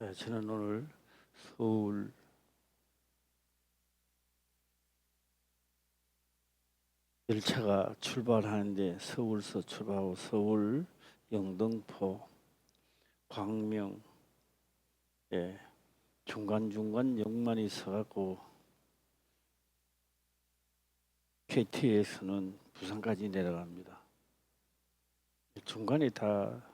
네, 저는 오늘 서울 열차가 출발하는데 서울서 출발하고 서울, 영등포, 광명, 예, 중간중간 역만이 있어갖고 KTX는 부산까지 내려갑니다. 중간에 다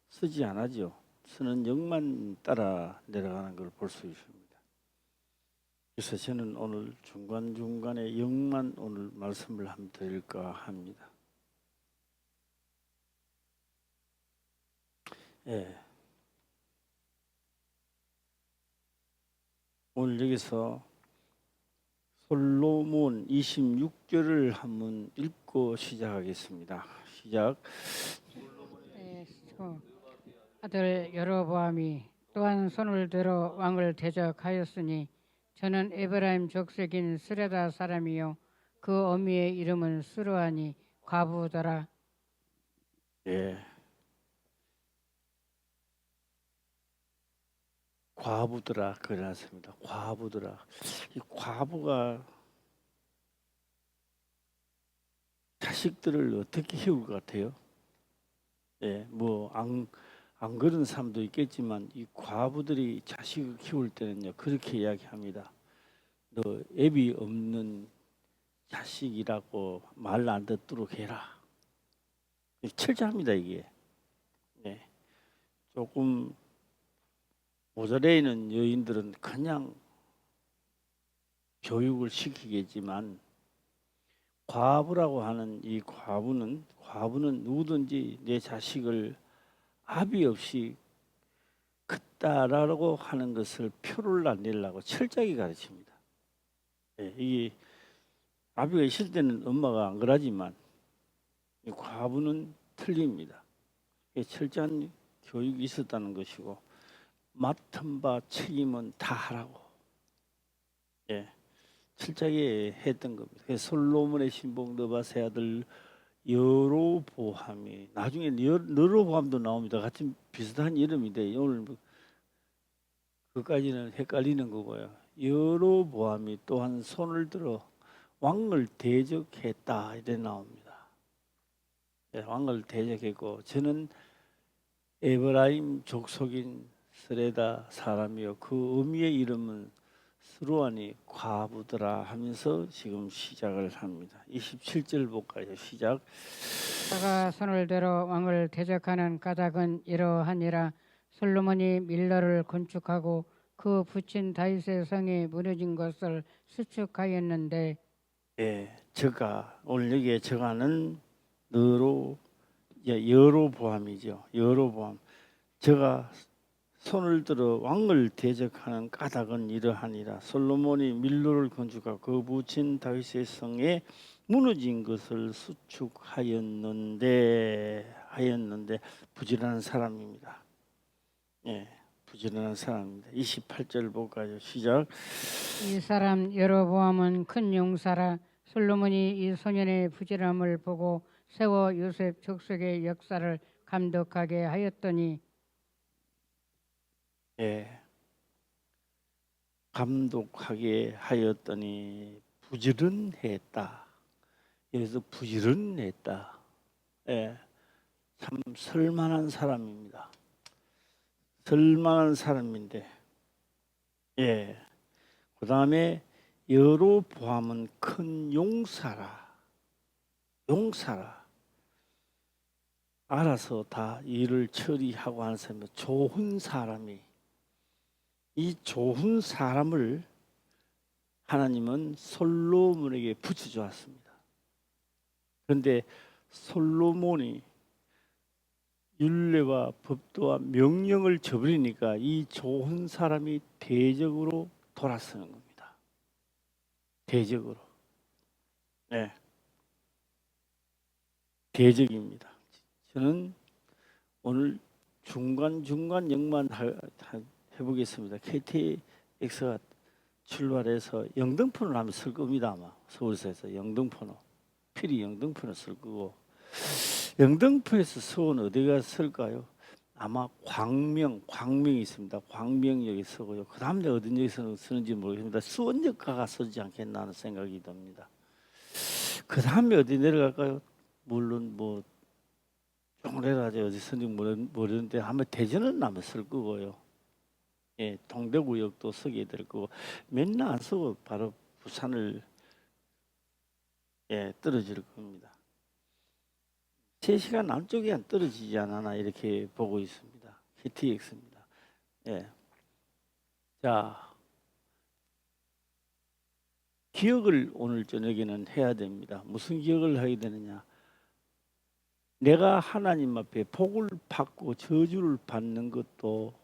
쓰지 않아죠. 쓰는 역만 따라 내려가는 걸 볼 수 있습니다. 그래서 저는 오늘 중간중간에 역만 오늘 말씀을 한번 드릴까 합니다. 예. 오늘 여기서 솔로몬 26절을 한번 읽고 시작하겠습니다. 시작. 네, 아들 여로보암이 또한 손을 들어 왕을 대적하였으니 저는 에브라임 족속인 스레다 사람이요 그 어미의 이름은 스루하니 과부더라. 예. 과부더라 그랬습니다. 과부더라. 이 과부가 자식들을 어떻게 키울 것 같아요? 예, 안 그런 사람도 있겠지만 이 과부들이 자식을 키울 때는요 그렇게 이야기합니다. 너 애비 없는 자식이라고 말 안 듣도록 해라. 철저합니다 이게. 네. 조금 모자라에 있는 여인들은 그냥 교육을 시키겠지만 과부라고 하는 이 과부는 누구든지 내 자식을 아비 없이 크다라고 하는 것을 표를 안 내려고 철저하게 가르칩니다. 네, 이게 아비가 있을 때는 엄마가 안 그러지만 이 과부는 틀립니다. 철저한 교육이 있었다는 것이고 맡은 바 책임은 다 하라고 철저하게 했던 겁니다. 그래서 솔로몬의 신봉 느바세 아들 여로보암이 나중에 여로보암도 나옵니다. 같은 비슷한 이름인데 오늘 그까지는 헷갈리는 거고요. 여로보암이 또한 손을 들어 왕을 대적했다 이래 나옵니다. 왕을 대적했고 저는 에브라임 족속인 스레다 사람이요 그 어미의 이름은 스루하니 과부더라 하면서 지금 시작을 합니다. 27절 볼까요? 시작. 그가 손을 들어 왕을 대적하는 까닭은 이러하니라. 솔로몬이 밀러를 건축하고 그 붙인 다윗의 성이 무너진 것을 수축하였는데 예, 저가 오늘 여기에 저가는 여로보암이죠. 여로보암. 저가 손을 들어 왕을 대적하는 까닭은 이러하니라. 솔로몬이 밀로를 건축하고 그 붙인 다윗의 성에 무너진 것을 수축하였는데 부지런한 사람입니다. 예, 부지런한 사람입니다. 28절 볼까요? 시작. 이 사람 여로보암은 큰 용사라. 솔로몬이 이 소년의 부지런함을 보고 세워 요셉 족속의 역사를 감독하게 하였더니 예, 감독하게 하였더니 부지런했다. 여기서 부지런했다. 예, 참 설만한 사람입니다. 설만한 사람인데, 예. 그 다음에 여로보암은 큰 용사라. 알아서 다 일을 처리하고 하는 사람이 좋은 사람이. 이 좋은 사람을 하나님은 솔로몬에게 붙여주었습니다. 그런데 솔로몬이 율례와 법도와 명령을 저버리니까 이 좋은 사람이 대적으로 돌아서는 겁니다. 대적으로. 네. 대적입니다. 저는 오늘 중간 역만 해보겠습니다. KTX가 출발해서 영등포로 하면 쓸 겁니다. 아마 서울서에서 영등포로 필히 영등포로 쓸 거고 영등포에서 서울 어디가 쓸까요? 아마 광명이 있습니다. 광명역에 서고요. 그 다음에 어떤 역에서 쓰는지 모르겠습니다. 수원역가가 서지 않겠나 하는 생각이 듭니다. 그 다음에 어디 내려갈까요? 물론 뭐 종래라지 어디 서는지 모르는데 아마 대전은 아마 쓸 거고요. 예, 동대구역도 서게 될 거고 맨날 안 서고 바로 부산을 떨어질 겁니다. 3시간 안쪽에 안 떨어지지 않나 이렇게 보고 있습니다. KTX입니다. 예. 자, 기억을 오늘 저녁에는 해야 됩니다. 무슨 기억을 하게 되느냐? 내가 하나님 앞에 복을 받고 저주를 받는 것도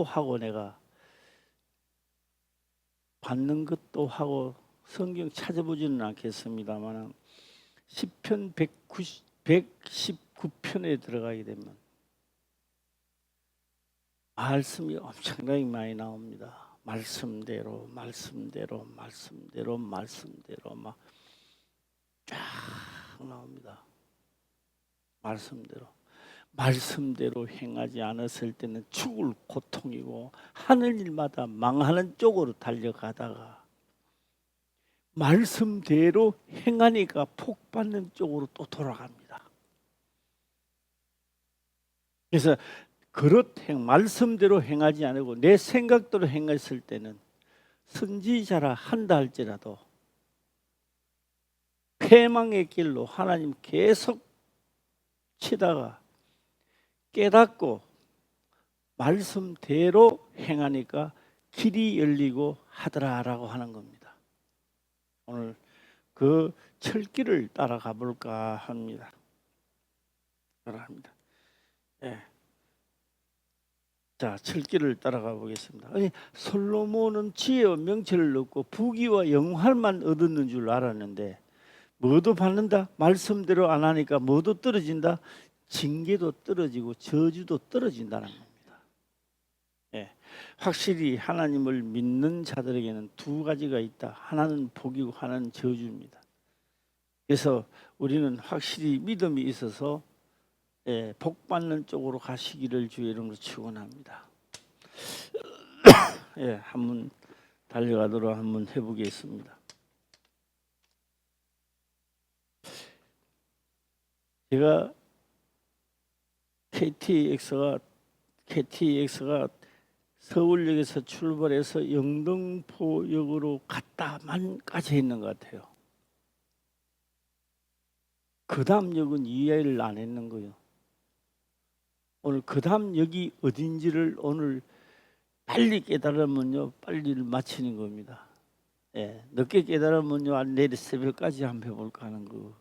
하고 내가 받는 것도 하고 성경 찾아보지는 않겠습니다만 시편 119편에 들어가게 되면 말씀이 엄청나게 많이 나옵니다. 말씀대로 막 쫙 나옵니다. 말씀대로 행하지 않았을 때는 죽을 고통이고 하는 일마다 망하는 쪽으로 달려가다가 말씀대로 행하니까 복 받는 쪽으로 또 돌아갑니다. 그래서 말씀대로 행하지 않고 내 생각대로 행했을 때는 선지자라 한다 할지라도 패망의 길로 하나님 계속 치다가 깨닫고 말씀대로 행하니까 길이 열리고 하더라라고 하는 겁니다. 오늘 그 철길을 따라가 볼까 합니다. 예. 자, 철길을 따라가 보겠습니다. 아니, 솔로몬은 지혜와 명철을 얻고 부귀와 영화만 얻었는 줄 알았는데 뭐도 받는다? 말씀대로 안 하니까 뭐도 떨어진다? 징계도 떨어지고 저주도 떨어진다는 겁니다. 예. 확실히 하나님을 믿는 자들에게는 두 가지가 있다. 하나는 복이고 하나는 저주입니다. 그래서 우리는 확실히 믿음이 있어서 복 받는 쪽으로 가시기를 주의 이름으로 축원합니다. 한번 달려가도록 한번 해보겠습니다. 제가 KTX가 서울역에서 출발해서 영등포역으로 갔다만까지 했는 것 같아요. 그 다음 역은 이해를 안 했는 거예요. 오늘 그 다음 역이 어딘지를 오늘 빨리 깨달으면요, 빨리를 마치는 겁니다. 늦게 깨달으면요, 내일 새벽까지 한번 해볼까 하는 거.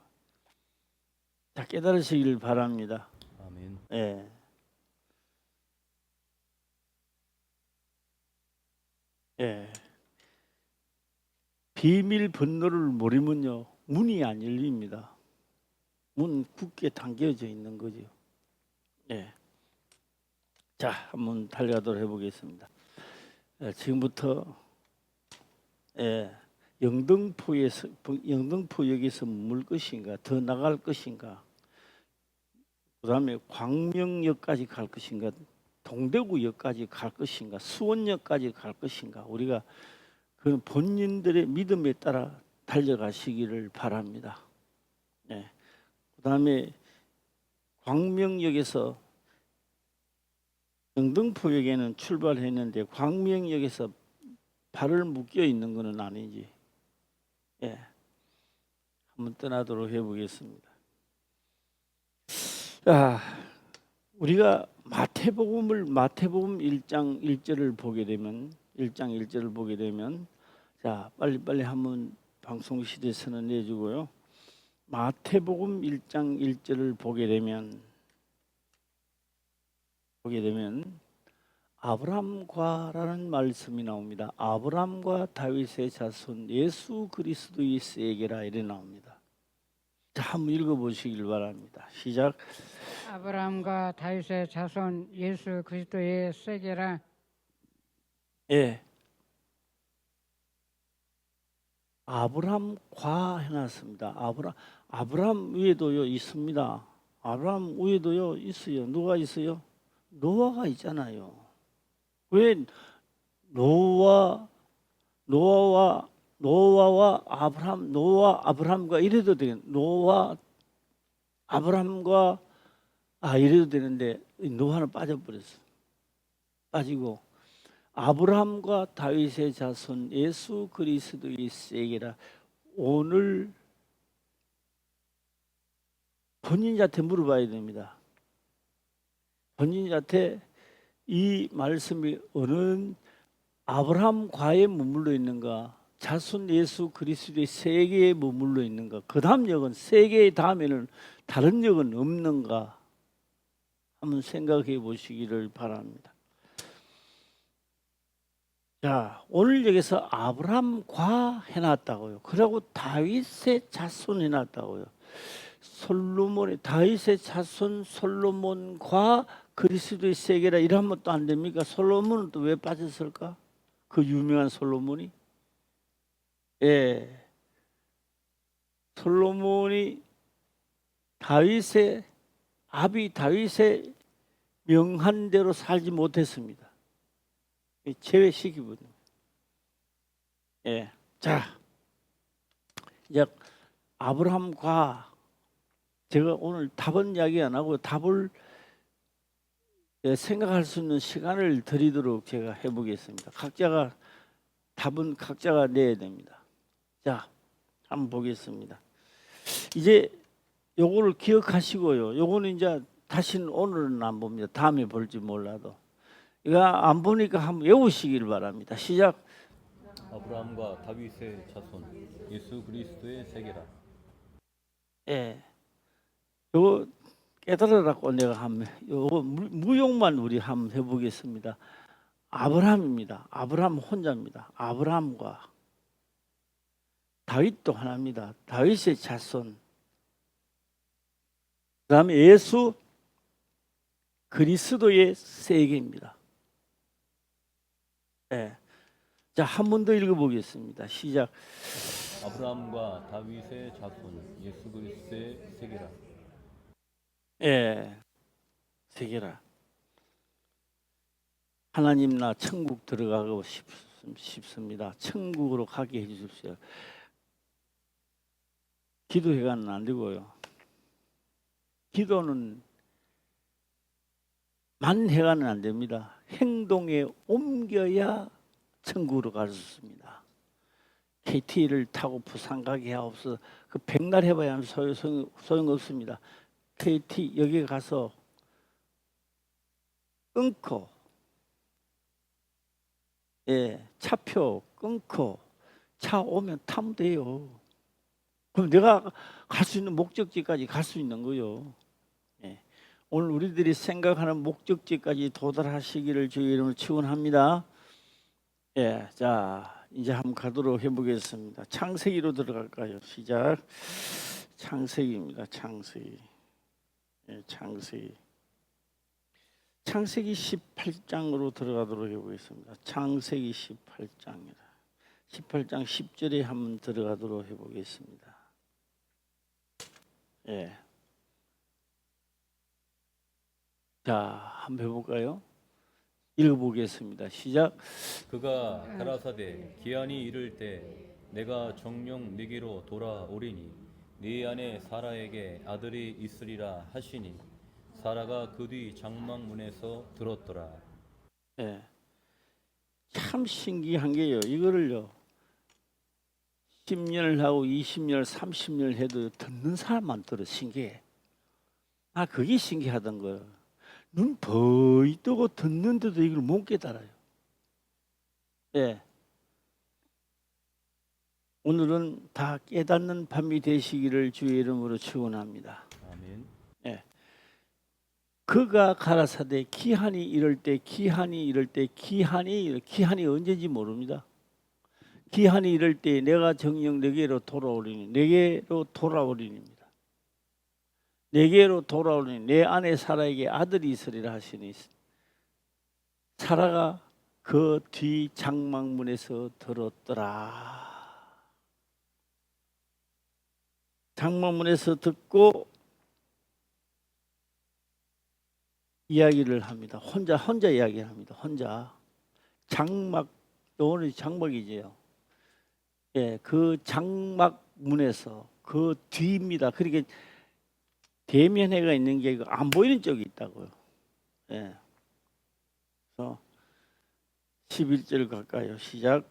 다 깨달으시길 바랍니다. 아멘. 비밀 번호를 모르면요, 문이 안 열립니다. 문 굳게 당겨져 있는 거죠. 자, 한번 달려가도록 해보겠습니다. 지금부터 영등포역에서 물 것인가, 더 나갈 것인가, 그 다음에 광명역까지 갈 것인가, 동대구역까지 갈 것인가, 수원역까지 갈 것인가, 우리가 그 본인들의 믿음에 따라 달려가시기를 바랍니다. 그 다음에 광명역에서 영등포역에는 출발했는데 광명역에서 발을 묶여 있는 것은 아니지. 한번 떠나도록 해보겠습니다. 자, 우리가 마태복음 1장 1절을 보게 되면 자, 빨리 한번 방송실에서는 내주고요. 마태복음 1장 1절을 보게 되면 아브람과라는 말씀이 나옵니다. 아브람과 다윗의 자손 예수 그리스도의 세계라 이래 나옵니다. 자, 한번 읽어보시길 바랍니다. 시작. 아브라함과 다윗의 자손 예수 그리스도의 세계라. 아브람과 해놨습니다. 아브람 위에도요 있습니다. 아브라함 위에도요 있어요. 누가 있어요? 노아가 있잖아요. 왜 노아와 아브라함과 이래도 되겠 노아 아브라함과 이래도 되는데 노아는 빠져버렸어. 빠지고 아브라함과 다윗의 자손 예수 그리스도의 세계라. 오늘 본인한테 물어봐야 됩니다. 본인한테 이 말씀이 어느 아브라함과에 머물러 있는가, 자손 예수 그리스도의 세계에 머물러 있는가, 그 다음 역은 세계 다음에는 다른 역은 없는가 한번 생각해 보시기를 바랍니다. 자, 오늘 여기서 아브라함과 해놨다고요. 그리고 다윗의 자손 해놨다고요. 다윗의 자손 솔로몬과 그리스도의 세계라 이러면 또 안 됩니까? 솔로몬은 또 왜 빠졌을까? 그 유명한 솔로몬이. 예. 솔로몬이 다윗의 명한 대로 살지 못했습니다. 제외시키거든요. 예. 자, 이제 아브라함과 제가 오늘 답은 이야기 안 하고 답을 생각할 수 있는 시간을 드리도록 제가 해보겠습니다. 답은 각자가 내야 됩니다. 자, 한번 보겠습니다. 이제 요거를 기억하시고요. 요거는 이제 다시는 오늘은 안 봅니다. 다음에 볼지 몰라도. 이거 안 보니까 한번 외우시길 바랍니다. 시작. 아브라함과 다윗의 자손 예수 그리스도의 세계라. 예. 요거 깨달으라고 내가 한번 요거 무용만 우리 한번 해보겠습니다. 아브라함입니다. 아브라함 혼자입니다. 아브라함과 다윗도 하나입니다. 다윗의 자손. 그다음에 예수 그리스도의 세계입니다. 예. 자, 한 번 더 읽어보겠습니다. 시작. 아브라함과 다윗의 자손 예수 그리스도의 세계라. 예, 세계라. 하나님 나 천국 들어가고 싶습니다. 천국으로 가게 해주십시오. 기도해가는 안 되고요. 기도는 만 해가는 안 됩니다. 행동에 옮겨야 천국으로 갈 수 있습니다. KT를 타고 부산 가게 하옵소서. 그 백날 해봐야 소용없습니다. KT 여기 가서 끊고, 차표 끊고 차 오면 타면 돼요. 그럼 내가 갈 수 있는 목적지까지 갈 수 있는 거요. 오늘 우리들이 생각하는 목적지까지 도달하시기를 주의 이름으로 축원합니다. 자, 이제 한번 가도록 해보겠습니다. 창세기로 들어갈까요? 시작. 창세기입니다. 창세기. 창세기 18장으로 들어가도록 해보겠습니다. 창세기 18장이라. 18장 10절에 한번 들어가도록 해보겠습니다. 자, 한번 해볼까요? 읽어보겠습니다. 시작. 그가 가라사대 기한이 이를 때 내가 정녕 네게로 돌아오리니 네 안에 사라에게 아들이 있으리라 하시니 사라가 그 뒤 장막문에서 들었더라. 참 신기한 게요. 이거를요 10년을 하고 20년, 30년 해도 듣는 사람만 들어 신기해. 그게 신기하던 거예요. 눈 버이 뜨고 듣는데도 이걸 못 깨달아요. 오늘은 다 깨닫는 밤이 되시기를 주의 이름으로 축원합니다. 아멘. 그가 가라사대 기한이 이럴 때 기한이 언제인지 모릅니다. 기한이 이럴 때 내가 정녕 내게로 돌아오리니 내게로 돌아오리니 내 안에 사라에게 아들이 있으리라 하시니 사라가 그 뒤 장막문에서 들었더라. 장막문에서 듣고 이야기를 합니다. 혼자 이야기를 합니다. 혼자 장막, 오늘 장막이지요. 예, 그 장막 문에서 그 뒤입니다. 그렇게 대면해가 있는 게 안 보이는 쪽이 있다고요. 예. 그래서 11절 갈까요? 시작.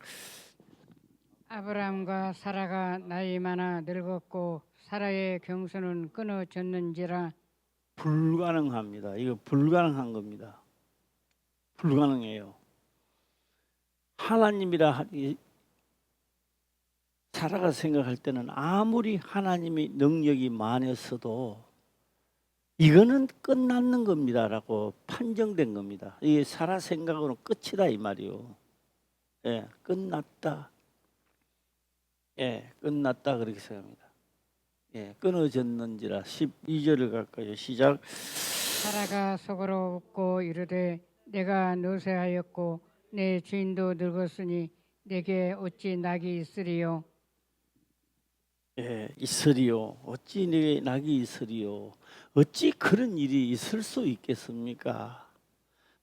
아브라함과 사라가 나이 많아 늙었고 사라의 경수는 끊어졌는지라. 불가능합니다. 이거 불가능한 겁니다. 불가능해요. 하나님이라 사라가 생각할 때는 아무리 하나님이 능력이 많았어도 이거는 끝났는 겁니다라고 판정된 겁니다. 이게 사라 생각으로 끝이다 이 말이요. 예, 끝났다. 예, 끝났다 그렇게 생각합니다. 예, 끊어졌는지라. 12절을 갈까요? 시작. 사라가 속으로 웃고 이르되 내가 노쇠하였고 내 주인도 늙었으니 내게 어찌 낙이 있으리요. 예, 있으리요. 어찌 내게 낙이 있으리요. 어찌 그런 일이 있을 수 있겠습니까?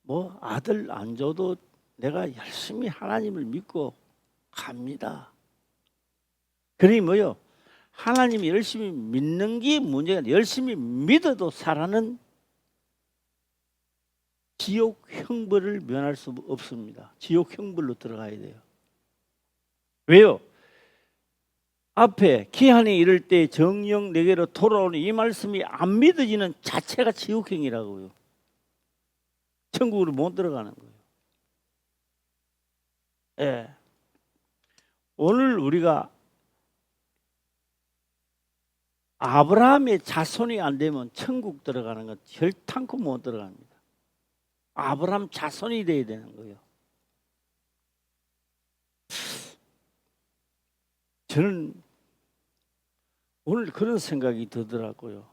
뭐 아들 안 줘도 내가 열심히 하나님을 믿고 갑니다. 그러니 뭐요? 하나님이 열심히 믿는 게 문제가 아니라 열심히 믿어도 사라는 지옥 형벌을 면할 수 없습니다. 지옥 형벌로 들어가야 돼요. 왜요? 앞에 기한이 이를 때 정령 내게로 돌아오는 이 말씀이 안 믿어지는 자체가 지옥행이라고요. 천국으로 못 들어가는 거예요. 예. 오늘 우리가 아브라함의 자손이 안 되면 천국 들어가는 건 결탄코 못 들어갑니다. 아브라함 자손이 돼야 되는 거예요. 저는 오늘 그런 생각이 들더라고요.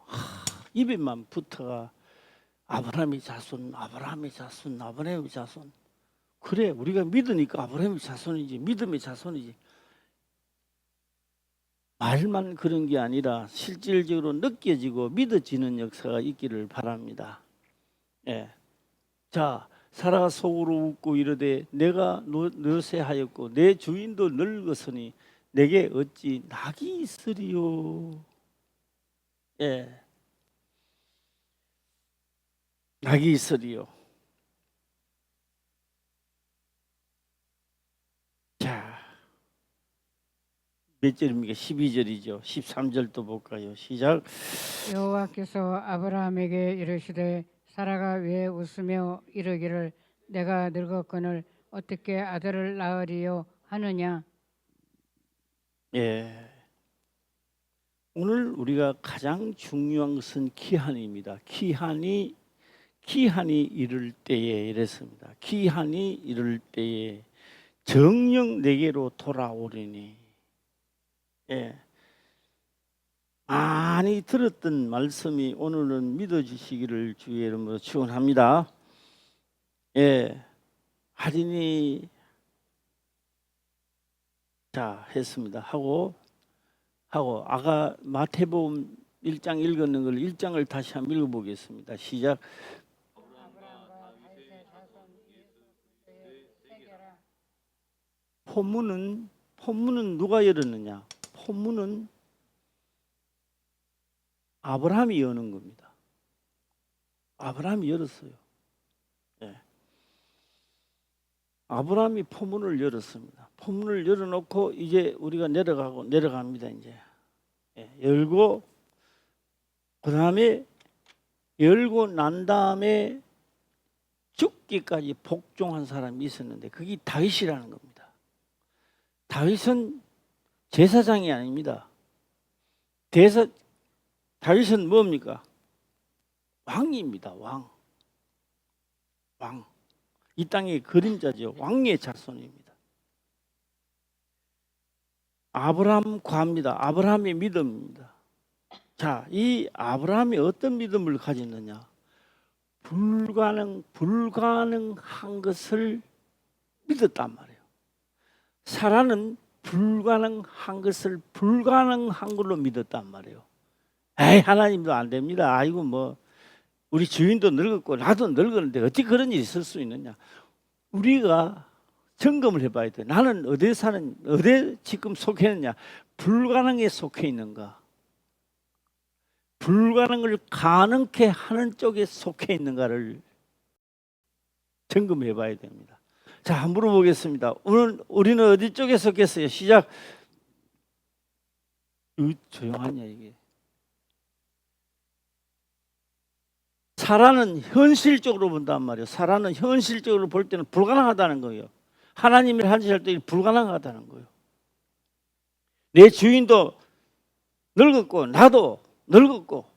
입에만 붙어가 아브라함의 자손, 아브라함의 자손, 아브라함의 자손. 그래, 우리가 믿으니까 아브라함의 자손이지, 믿음의 자손이지. 말만 그런 게 아니라 실질적으로 느껴지고 믿어지는 역사가 있기를 바랍니다. 예. 자, 사라가 속으로 웃고 이르되 내가 노쇠하였고 내 주인도 늙었으니 내게 어찌 낙이 있으리요. 예. 낙이 있으리요. 자, 몇 절입니까? 12절이죠. 13절도 볼까요? 시작. 여호와께서 아브라함에게 이르시되 사라가 왜 웃으며 이르기를 내가 늙었거늘 어떻게 아들을 낳으리요 하느냐. 예. 오늘 우리가 가장 중요한 것은 기한입니다. 기한이 이를 때에 이랬습니다. 기한이 이를 때에 정녕 내게로 돌아오리니. 예. 많이 들었던 말씀이 오늘은 믿어지시기를 주의 이름으로 축원합니다. 예. 할인이 자 했습니다. 하고 아까 마태복음 1장 읽었는 걸 1장을 다시 한번 읽어보겠습니다. 시작. 포문은 누가 열었느냐? 포문은 아브라함이 여는 겁니다. 아브라함이 열었어요. 예. 아브라함이 포문을 열었습니다. 포문을 열어놓고 이제 우리가 내려갑니다. 이제 열고 그 다음에 열고 난 다음에 죽기까지 복종한 사람이 있었는데 그게 다윗이라는 겁니다. 다윗은 제사장이 아닙니다. 다윗은 뭡니까? 왕입니다. 왕. 이 땅의 그림자죠. 왕의 자손입니다. 아브라함 과입니다. 아브라함의 믿음입니다. 자, 이 아브라함이 어떤 믿음을 가졌느냐? 불가능한 것을 믿었단 말이에요. 사라는 불가능한 것을 불가능한 걸로 믿었단 말이에요. 에이, 하나님도 안 됩니다. 아이고 뭐 우리 주인도 늙었고 나도 늙었는데 어떻게 그런 일이 있을 수 있느냐? 우리가 점검을 해봐야 돼. 나는 어디에 사는, 어디에 지금 속해 있느냐? 불가능에 속해 있는가? 불가능을 가능케 하는 쪽에 속해 있는가를 점검해 봐야 됩니다. 자, 물어보겠습니다. 오늘 우리는 어디 쪽에 속했어요? 시작. 조용하냐 이게. 사라는 현실적으로 본단 말이에요. 사라는 현실적으로 볼 때는 불가능하다는 거예요. 하나님이 하실 때 불가능하다는 거예요. 내 주인도 늙었고 나도 늙었고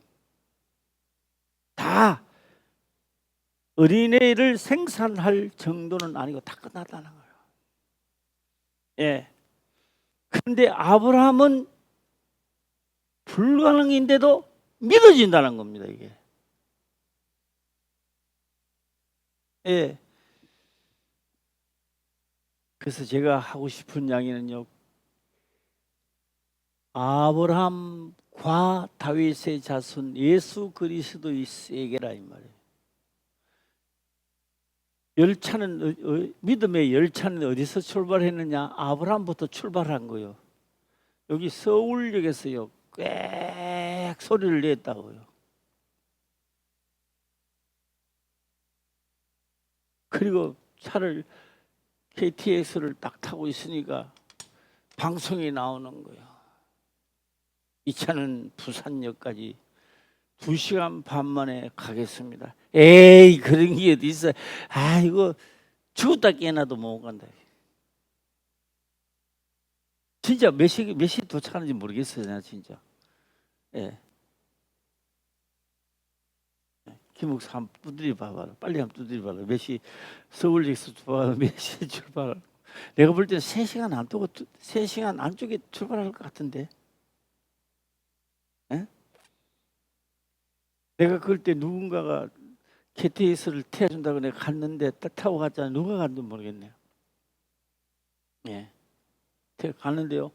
다 어린애를 생산할 정도는 아니고 다 끝났다는 거예요. 예. 그런데 아브라함은 불가능인데도 믿어진다는 겁니다, 이게. 예. 그래서 제가 하고 싶은 이야기는요, 아브라함과 다윗의 자손 예수 그리스도의 세계라 이 말이에요. 열차는 믿음의 열차는 어디서 출발했느냐? 아브라함부터 출발한 거예요. 여기 서울역에서요, 꽥 소리를 냈다고요. 그리고 차를 KTX를 딱 타고 있으니까 방송이 나오는 거예요. 이 차는 부산역까지 2시간 반 만에 가겠습니다. 에이, 그런 게 어디 있어. 아, 이거 죽었다 깨어나도 못 간다. 진짜 몇 시 도착하는지 모르겠어요, 나 진짜. 예. 김 목사 한번 두드려 봐봐라. 빨리 한번 두드려 봐라. 몇 시 서울역에서 출발하고 몇 시에 출발하고. 내가 볼 때는 3시간 안 두고 3시간 안쪽에 출발할 것 같은데. 예? 내가 그럴 때 누군가가 KTX를 태워준다고 내가 갔는데 타고 갔잖아요. 누가 갔는지 모르겠네요. 예. 갔는데요.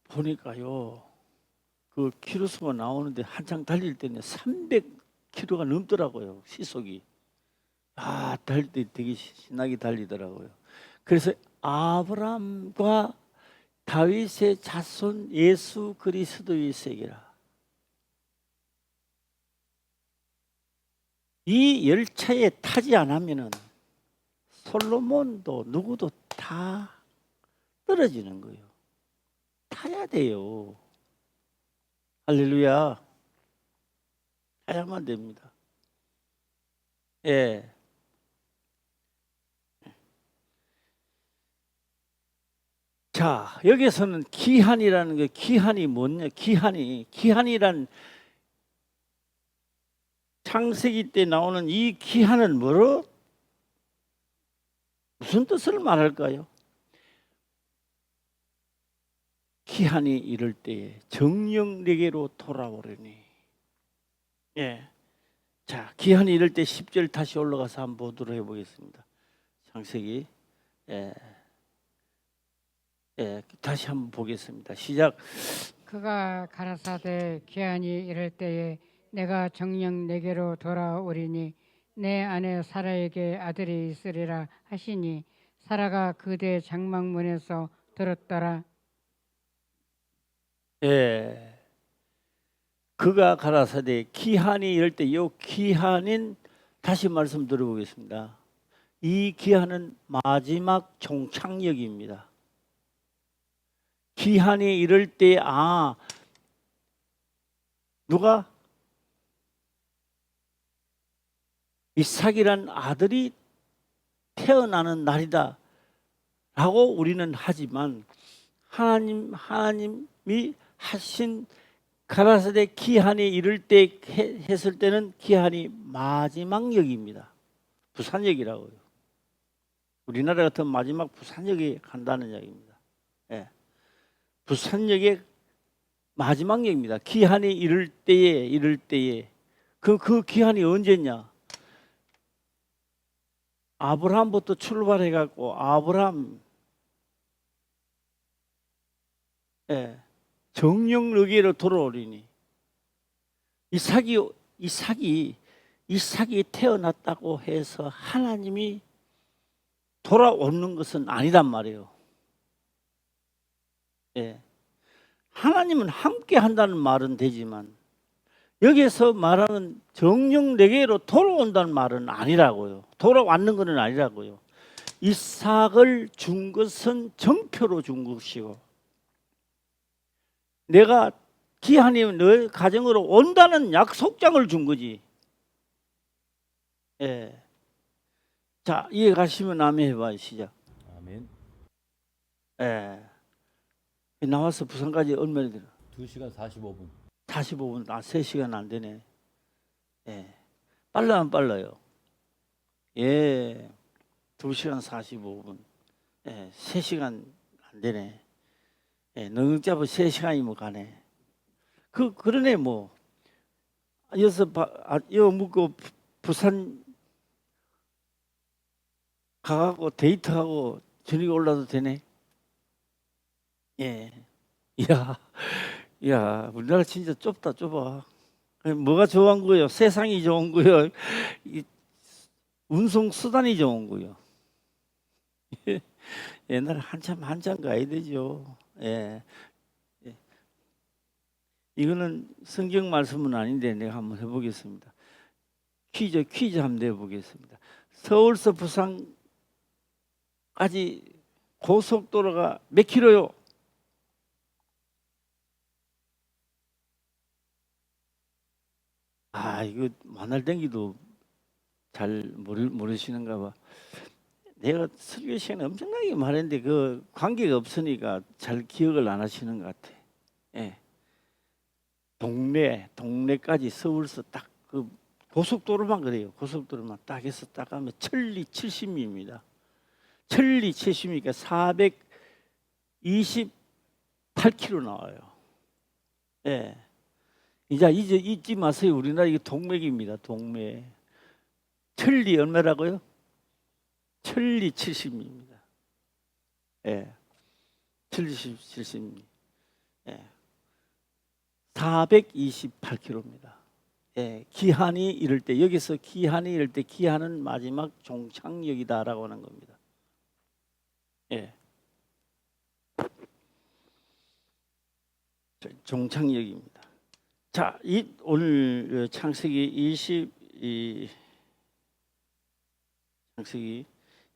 보니까요. 그 키로수가 나오는데 한창 달릴 때는 300km가 넘더라고요. 시속이. 아, 달릴 때 되게 신나게 달리더라고요. 그래서 아브라함과 다윗의 자손 예수 그리스도의 세계라. 이 열차에 타지 않으면은 솔로몬도 누구도 다 떨어지는 거예요. 타야 돼요. 할렐루야. 타야만 됩니다. 예. 자, 여기서는 기한이라는 게, 기한이 뭐냐? 기한이란 창세기 때 나오는 이 기한은 뭐로? 무슨 뜻을 말할까요? 기한이 이럴 때에 정령 내게로 돌아오려니. 예. 자, 기한이 이럴 때 10절 다시 올라가서 한번 보도록 해보겠습니다. 창세기. 예. 예, 다시 한번 보겠습니다. 시작. 그가 가라사대 기한이 이를 때에 내가 정녕 내게로 돌아오리니 내 아내 사라에게 아들이 있으리라 하시니 사라가 그대 장막문에서 들었더라. 예. 그가 가라사대 기한이 이럴 때 이 기한인 다시 말씀드려보겠습니다. 이 기한은 마지막 종착역입니다. 기한이 이럴 때 누가 이삭이란 아들이 태어나는 날이다 라고 우리는 하지만 하나님이 하신 가라사대 기한이 이를 때 했을 때는 기한이 마지막 역입니다. 부산역이라고요. 우리나라 같은 마지막 부산역에 간다는 이야기입니다. 예. 부산역의 마지막 역입니다. 기한이 이를 때에 그 기한이 언제냐? 아브라함부터 출발해 갖고 아브라함 정령 너게로 돌아오리니 이삭이 이삭이 태어났다고 해서 하나님이 돌아오는 것은 아니란 말이에요. 예. 하나님은 함께 한다는 말은 되지만 여기에서 말하는 정령 내게로 돌아온다는 말은 아니라고요. 돌아왔는 것은 아니라고요. 이삭을 준 것은 정표로 준 것이고 내가 기한이 너희 가정으로 온다는 약속장을 준 거지. 예. 자, 이해 가시면 아멘 해봐요. 시작. 아멘. 예. 나와서 부산까지 얼마나 들어? 2시간 45분. 45분, 3시간 안 되네. 예. 빨라면 빨라요. 예. 2시간 45분. 예. 3시간 안 되네. 예. 넉넉 잡아 3시간이면 가네. 그러네, 뭐. 여기서 묵고 부산 가갖고 데이트하고 저녁에 올라도 되네. 예. 야, 우리나라 진짜 좁다, 좁아. 뭐가 좋은 거요? 세상이 좋은 거요? 운송 수단이 좋은 거요. 옛날에 한참 가야 되죠. 예. 예. 이거는 성경 말씀은 아닌데 내가 한번 해보겠습니다. 퀴즈 한번 내보겠습니다. 서울서 부산까지 고속도로가 몇 킬로요? 이거 만날 땡기도 잘 모르시는가 봐. 내가 설교 시간에 엄청나게 말했는데 그 관계가 없으니까 잘 기억을 안 하시는 것 같아. 예. 동네까지 서울서 딱 그 고속도로만 그래요. 고속도로만 딱 해서 딱 하면 천리 70미입니다. 천리 70미니까 428km 나와요. 예. 이제 잊지 마세요. 우리나라 이게 동맥입니다. 동맥. 천리 얼마라고요? 천리 70미입니다. 예. 천리 70미. 예. 428km입니다. 예. 기한이 이럴 때 여기서 기한은 마지막 종착역이다라고 하는 겁니다. 예. 종착역입니다. 자, 오늘 창세기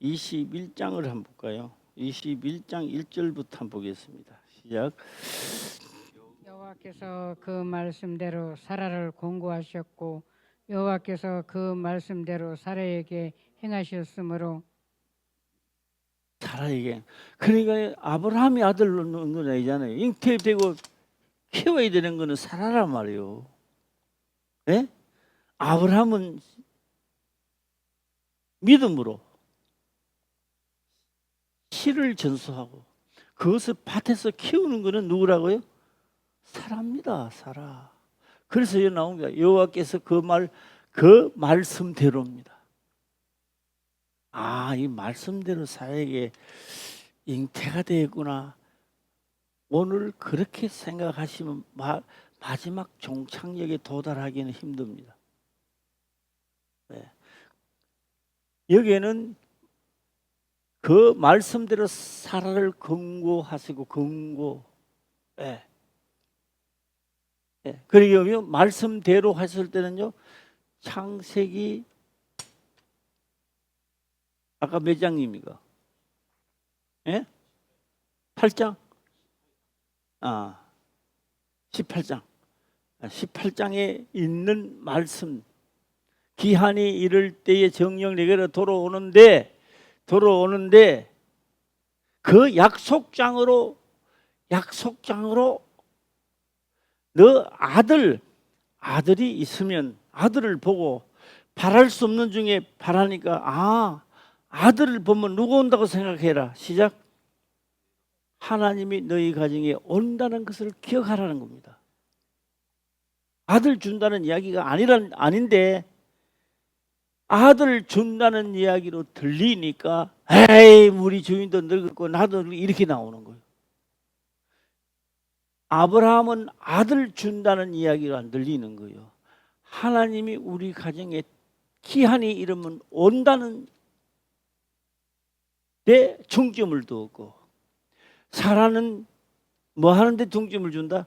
21장을 한번 볼까요? 21장 1절부터 한번 보겠습니다. 시작. 여호와께서 그 말씀대로 사라를 공고하셨고 여호와께서 그 말씀대로 사라에게 행하셨으므로 사라에게. 그러니까 아브라함이 아들 낳는 건 아니잖아요. 잉태되고 키워야 되는 거는 사라란 말이에요. 예? 아브라함은 믿음으로 씨를 전수하고 그것을 밭에서 키우는 거는 누구라고요? 사라입니다. 사라. 그래서 여기 나옵니다. 여호와께서 그 말씀대로입니다. 이 말씀대로 사라에게 잉태가 되었구나. 오늘 그렇게 생각하시면 마지막 종착역에 도달하기는 힘듭니다. 네. 여기에는 그 말씀대로 사라를 권고하시고 네. 네. 그리고 말씀대로 하실 때는요, 창세기 아까 몇 장입니까? 예? 8장? 18장. 18장에 있는 말씀. 기한이 이를 때에 정령 내게로 돌아오는데 그 약속장으로 너 아들이 있으면 아들을 보고 바랄 수 없는 중에 바라니까 아들을 보면 누가 온다고 생각해라. 시작. 하나님이 너희 가정에 온다는 것을 기억하라는 겁니다. 아들 준다는 이야기가 아닌데 아들 준다는 이야기로 들리니까 에이 우리 주인도 늙었고 나도 이렇게 나오는 거예요. 아브라함은 아들 준다는 이야기가 안 들리는 거예요. 하나님이 우리 가정에 기한이 이르면 온다는 데 중점을 두었고, 사라는 뭐 하는데 중점을 준다?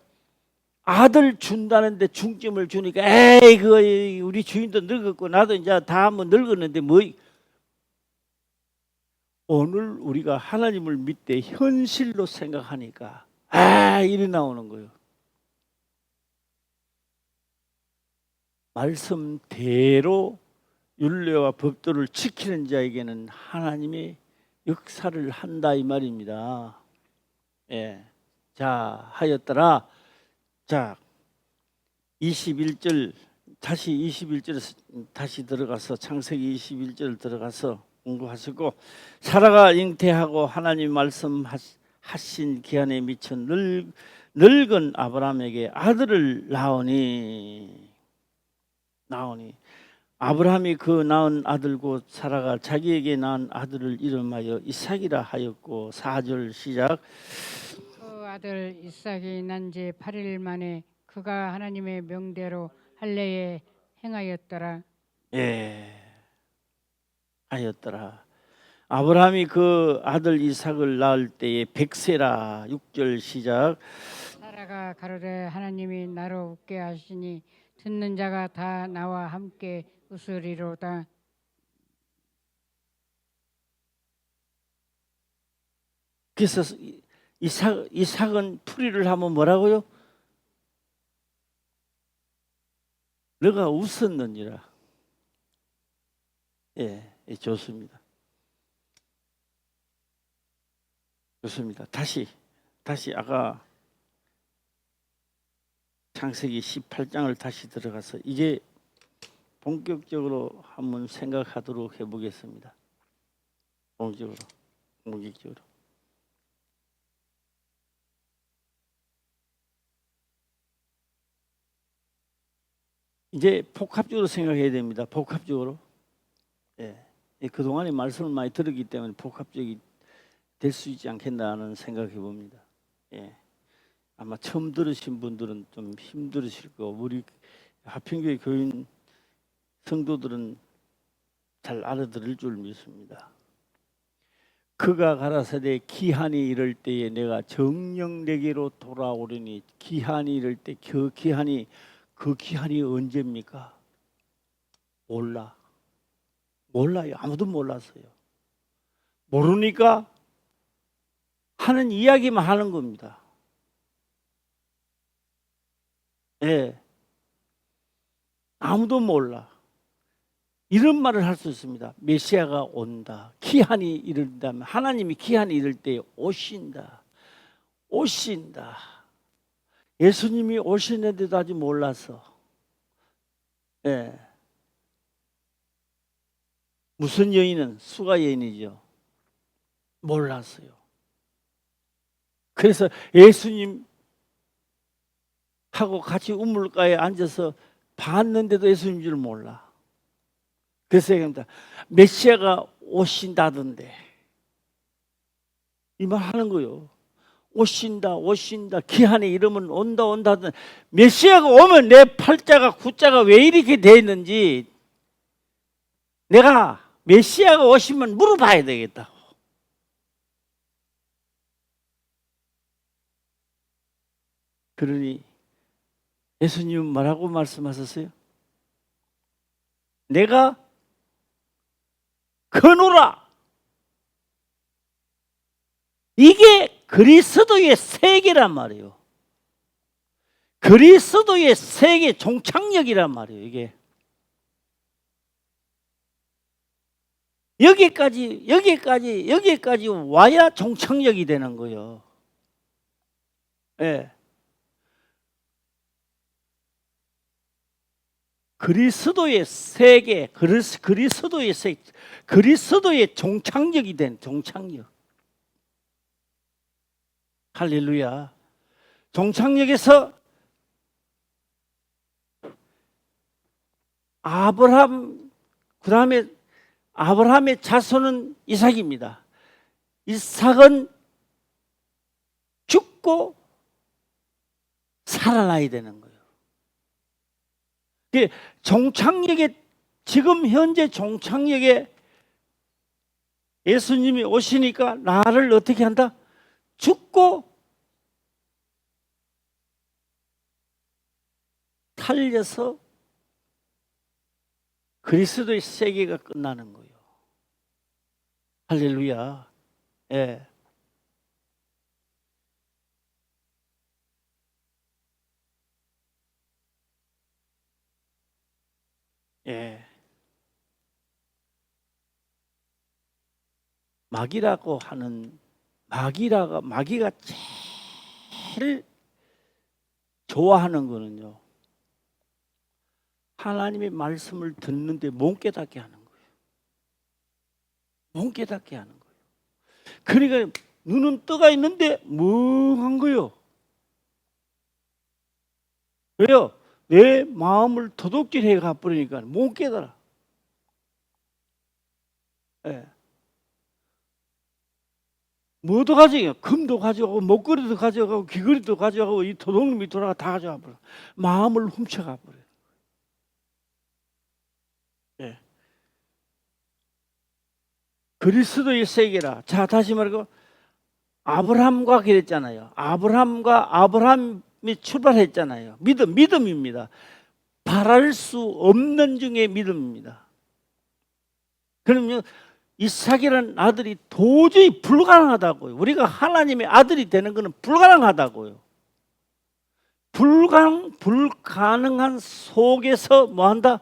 아들 준다는데 중점을 주니까 에이 그거 우리 주인도 늙었고 나도 이제 다 뭐 늙었는데 뭐. 오늘 우리가 하나님을 믿되 현실로 생각하니까 이리 나오는 거예요. 말씀대로 율례와 법도를 지키는 자에게는 하나님의 역사를 한다 이 말입니다. 예. 자, 하였더라. 자, 21절 다시 21절에서 다시 들어가서 창세기 21절 들어가서 공부하시고, 사라가 잉태하고 하나님 말씀하신 기한에 미쳐 늙은 아브라함에게 아들을 낳으니 아브라함이 그 낳은 아들 곧 사라가 자기에게 낳은 아들을 이름하여 이삭이라 하였고, 4절 시작. 그 아들 이삭이 난 지 8일 만에 그가 하나님의 명대로 할례에 행하였더라. 예, 하였더라. 아브라함이 그 아들 이삭을 낳을 때에 100세라. 6절 시작. 사라가 가로되 하나님이 나로 웃게 하시니 듣는 자가 다 나와 함께 웃으리로다. 그래서 이삭은 풀이를 하면 뭐라고요? 너가 웃었느니라. 예, 좋습니다. 좋습니다. 다시 아까 창세기 18장을 다시 들어가서 이제 본격적으로 한번 생각하도록 해보겠습니다. 본격적으로. 이제 복합적으로 생각해야 됩니다. 복합적으로. 예. 그동안에 말씀을 많이 들었기 때문에 복합적이 될 수 있지 않겠나는 생각해 봅니다. 예. 아마 처음 들으신 분들은 좀 힘들으실 거고, 우리 하평교회 교인 성도들은 잘 알아들을 줄 믿습니다. 그가 가라사대 기한이 이를 때에 내가 정녕 내게로 돌아오려니. 기한이 이를 때 그 기한이 언제입니까? 몰라요. 아무도 몰랐어요. 모르니까 하는 이야기만 하는 겁니다. 예. 아무도 몰라. 이런 말을 할 수 있습니다. 메시아가 온다. 기한이 이른다면, 하나님이 기한이 이를 때 오신다. 예수님이 오시는데도 아직 몰라서. 예. 무슨 여인은 수가 여인이죠. 몰랐어요. 그래서 예수님 하고 같이 우물가에 앉아서 봤는데도 예수님인 줄 몰라. 그래서 얘기합니다. 메시아가 오신다던데. 이 말 하는 거요. 오신다. 기한에 이르면 온다. 메시아가 오면 내 팔자가 구자가 왜 이렇게 돼 있는지 내가 메시아가 오시면 물어봐야 되겠다. 그러니 예수님은 뭐라고 말씀하셨어요? 내가 거노라. 이게 그리스도의 세계란 말이에요. 그리스도의 세계 종착역이란 말이에요. 이게 여기까지 와야 종착역이 되는 거예요. 예. 그리스도의 세계, 그리스도의 종착역이 된 종착역. 할렐루야. 종착역에서 아브라함, 그 다음에 아브라함의 자손은 이삭입니다. 이삭은 죽고 살아나야 되는 거예요. 종착역에 지금 현재 종착역에 예수님이 오시니까 나를 어떻게 한다? 죽고 살려서 그리스도의 세계가 끝나는 거예요. 할렐루야. 예. 예. 마귀라고 하는 마귀가 제일 좋아하는 거는요, 하나님의 말씀을 듣는데 못 깨닫게 하는 거예요. 못 깨닫게 하는 거예요. 그러니까 눈은 떠가 있는데 멍한 거예요. 왜요? 내 마음을 도둑질해 가버리니까 못 깨달아. 예. 뭐도 가져가, 금도 가져가고 목걸이도 가져가고 귀걸이도 가져가고 이 도둑놈이 돌아가 다 가져가 버려. 마음을 훔쳐가 버려. 예. 그리스도의 세계라. 자, 다시 말하고 아브라함과 그랬잖아요. 아브라함이 출발했잖아요. 믿음입니다. 바랄 수 없는 중에 믿음입니다. 그러면 이삭이라는 아들이 도저히 불가능하다고요. 우리가 하나님의 아들이 되는 것은 불가능하다고요. 불가능한 속에서 뭐한다?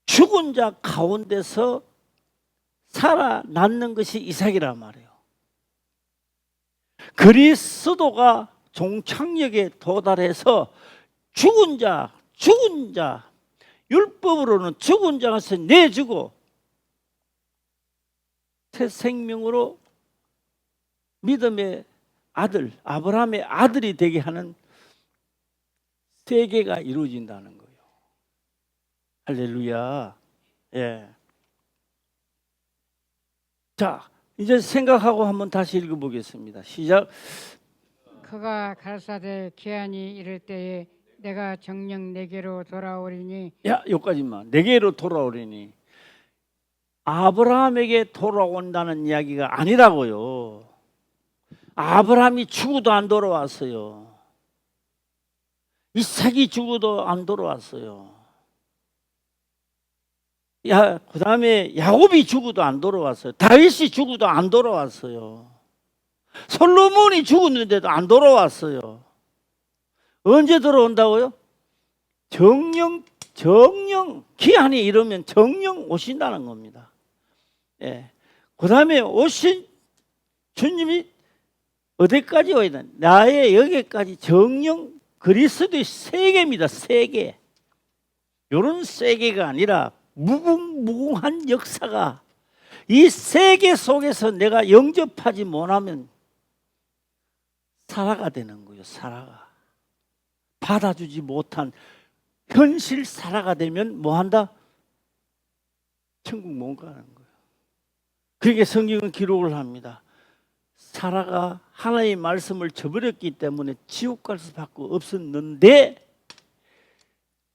죽은 자 가운데서 살아남는 것이 이삭이란 말이에요. 그리스도가 종착역에 도달해서 죽은 자, 율법으로는 죽은 자에서 내주고 새 생명으로 믿음의 아들, 아브라함의 아들이 되게 하는 세계가 이루어진다는 거예요. 할렐루야. 예. 자, 이제 생각하고 한번 다시 읽어보겠습니다. 시작. 그가 가라사대 기한이 이를 때에 내가 정녕 내게로 돌아오리니. 야, 여기까지만. 내게로 돌아오리니. 아브라함에게 돌아온다는 이야기가 아니라고요. 아브라함이 죽어도 안 돌아왔어요. 이삭이 죽어도 안 돌아왔어요. 그 다음에 야곱이 죽어도 안 돌아왔어요. 다윗이 죽어도 안 돌아왔어요. 솔로몬이 죽었는데도 안 돌아왔어요. 언제 돌아온다고요? 정령 기한이 이르면 정령 오신다는 겁니다. 예. 그 다음에 오신 주님이 어디까지 와야 되나? 나의 여기까지 정령 그리스도의 세계입니다. 세계. 이런 세계가 아니라 무궁무궁한 역사가 이 세계 속에서 내가 영접하지 못하면 살아가 되는 거예요. 살아가. 받아주지 못한 현실 살아가 되면 뭐한다? 천국 못 가는 거예요. 그렇게 성경은 기록을 합니다. 사라가 하나님의 말씀을 저버렸기 때문에 지옥 갈 수밖에 없었는데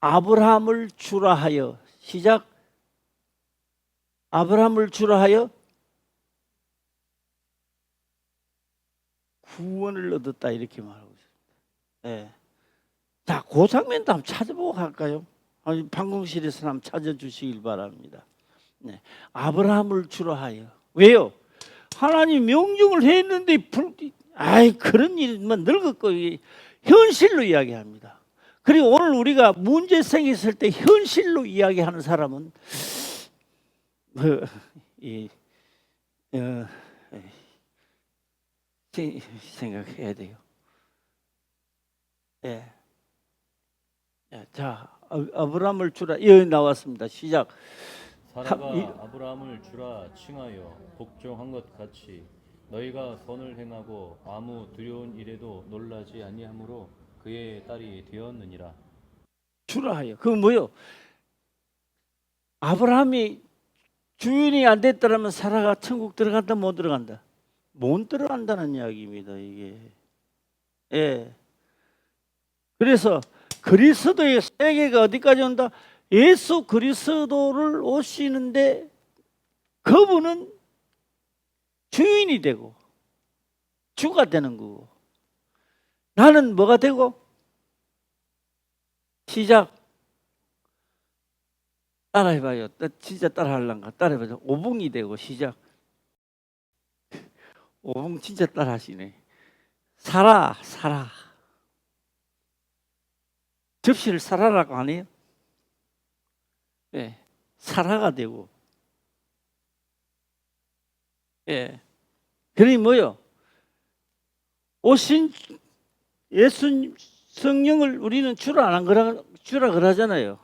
아브라함을 주라 하여, 시작. 아브라함을 주라 하여 구원을 얻었다, 이렇게 말하고 있습니다. 예. 자, 그 장면도 한번 찾아보고 갈까요? 방송실에서 한번 찾아주시길 바랍니다. 네. 아브라함을 주라 하여. 왜요? 하나님 명령을 했는데 그런 일만 늙었고 현실로 이야기합니다. 그리고 오늘 우리가 문제 생겼을 때 현실로 이야기하는 사람은 생각해야 돼요. 예. 자, 아브라함을 주라. 여기 나왔습니다. 시작. 사라가 아브라함을 주라 칭하여 복종한 것 같이 너희가 선을 행하고 아무 두려운 일에도 놀라지 아니하므로 그의 딸이 되었느니라. 주라 하여. 그건 뭐요? 아브라함이 주인이 안 됐더라면 사라가 천국 들어간다, 못 들어간다? 못 들어간다는 이야기입니다, 이게. 예. 그래서 그리스도의 세계가 어디까지 온다? 예수 그리스도를 오시는데 그분은 주인이 되고 주가 되는 거고 나는 뭐가 되고 시작 따라해봐요. 진짜 따라하려는가 따라해봐요. 오봉이 되고 시작 오봉 진짜 따라하시네. 살아 접시를 살아라고 안 해요? 예, 살아가 되고 예, 그러니 뭐요? 오신 예수님 성령을 우리는 주라 안 주라 그러잖아요.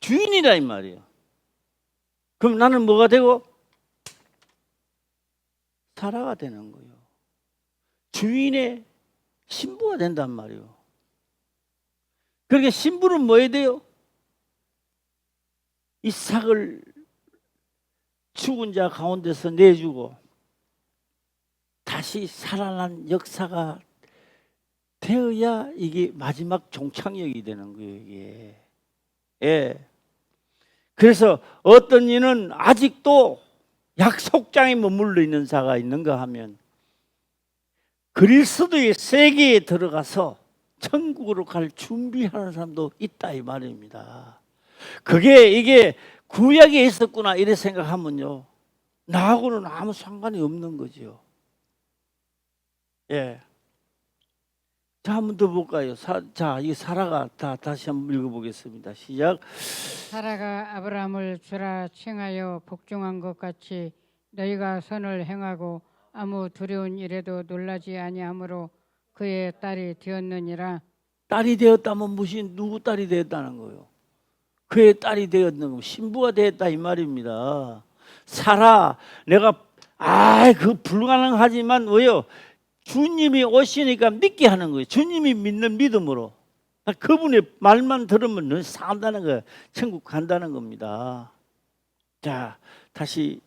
주인이라 이 말이에요. 그럼 나는 뭐가 되고? 살아가 되는 거예요. 주인의 신부가 된단 말이에요. 그러니까 신부는 뭐 해야 돼요? 이삭을 죽은 자 가운데서 내주고 다시 살아난 역사가 되어야 이게 마지막 종착역이 되는 거예요. 이게. 예. 그래서 어떤 이는 아직도 약속장에 머물러 있는 자가 있는가 하면 그리스도의 세계에 들어가서 천국으로 갈 준비하는 사람도 있다 이 말입니다. 이게 구약에 있었구나 이래 생각하면요 나하고는 아무 상관이 없는 거죠. 예. 자, 한 번 더 볼까요? 자, 이 사라가 다시 한번 읽어보겠습니다. 시작. 사라가 아브라함을 주라 칭하여 복종한 것 같이 너희가 선을 행하고 아무 두려운 일에도 놀라지 아니하므로 그의 딸이 되었느니라. 딸이 되었다면 무슨 누구 딸이 되었다는 거예요? 그의 딸이 되었는 거, 신부가 되었다 이 말입니다. 사라, 내가 그 불가능하지만 왜요? 주님이 오시니까 믿게 하는 거예요. 주님이 믿는 믿음으로. 그분의 말만 들으면 너 산다는 거예요. 천국 간다는 겁니다. 자, 다시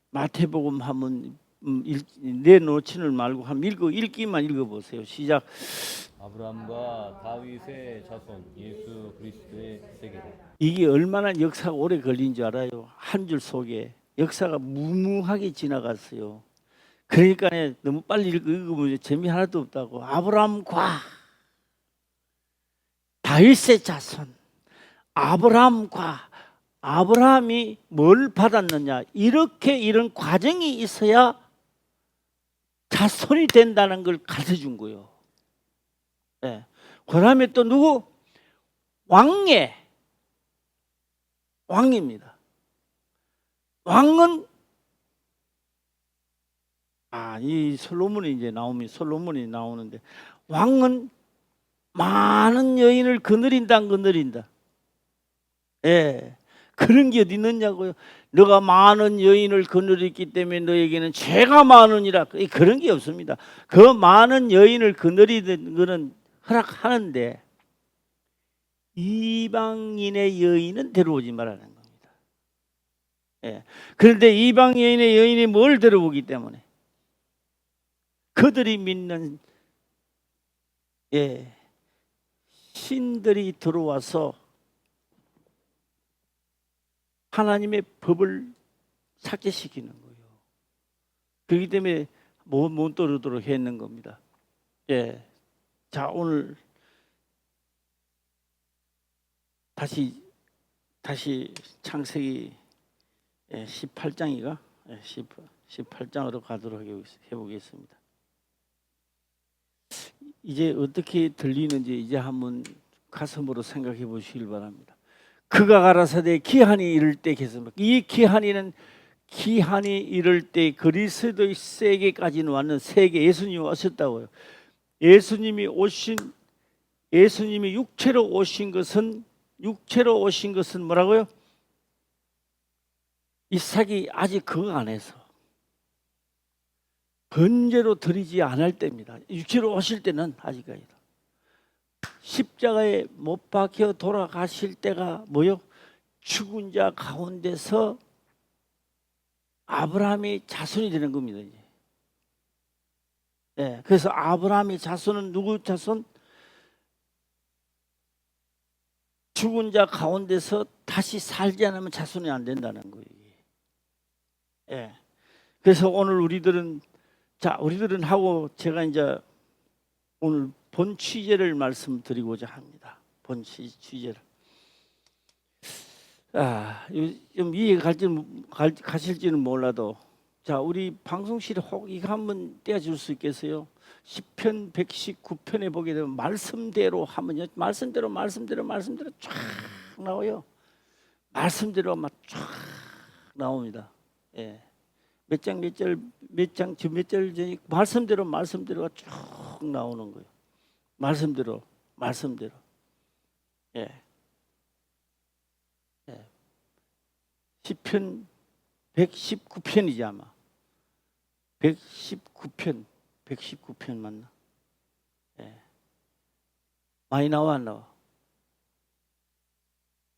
마태복음 한번 내놓지는 말고 한번 읽기만 읽어보세요. 시작. 아브라함과 다윗의 자손 예수 그리스도의 세계라. 이게 얼마나 역사가 오래 걸린 줄 알아요? 한 줄 속에 역사가 무무하게 지나갔어요. 그러니까 너무 빨리 읽으면 재미 하나도 없다고. 아브라함과 다윗의 자손, 아브라함이 뭘 받았느냐? 이런 과정이 있어야 자손이 된다는 걸 가르쳐 준 거예요. 네. 그 다음에 또 누구? 왕입니다. 왕은 이 솔로몬이 이제 솔로몬이 나오는데 왕은 많은 여인을 거느린다 안 거느린다. 예. 그런 게 어디 있느냐고요. 너가 많은 여인을 거느렸기 때문에 너에게는 죄가 많으니라. 그런 게 없습니다. 그 많은 여인을 거느리는 거는 허락하는데 이방인의 여인은 데려오지 말라는 겁니다. 예. 그런데 이방 여인이 뭘 데려오기 때문에 그들이 믿는 신들이 들어와서 하나님의 법을 삭제시키는 거예요. 그렇기 때문에 못 떨어도록 했는 겁니다. 예. 자, 오늘 다시 창세기 18장이가 18장으로 가도록 해보겠습니다. 이제 어떻게 들리는지 이제 한번 가슴으로 생각해 보시길 바랍니다. 그가 가라사대 기한이 이를 때 계속 이 기한이 이를 때 그리스도의 세계까지는 왔는 세계 예수님이 오셨다고요. 예수님이 육체로 오신 것은 뭐라고요? 이삭이 아직 그거 안 해서 번제로 드리지 않을 때입니다. 육체로 오실 때는 아직까지도. 십자가에 못 박혀 돌아가실 때가 뭐요? 죽은 자 가운데서 아브라함의 자손이 되는 겁니다. 이제. 그래서 아브라함의 자손은 누구 자손? 죽은 자 가운데서 다시 살지 않으면 자손이 안 된다는 거예요. 예. 그래서 오늘 우리들은 하고 제가 이제 오늘 본 취재를 말씀드리고자 합니다. 본 취재를. 좀 이해가 가실지는 몰라도 자, 우리 방송실에 혹 이거 한번 떼어줄 수 있겠어요? 시편 119편에 보게 되면 말씀대로 하면요, 말씀대로 쫙 나와요. 말씀대로 막 쫙 나옵니다. 예. 몇 장 전에 말씀대로가 쭉 나오는 거예요. 말씀대로. 예. 예. 시편 119편이지 아마. 119편 맞나? 예. 많이 나와 안 나와?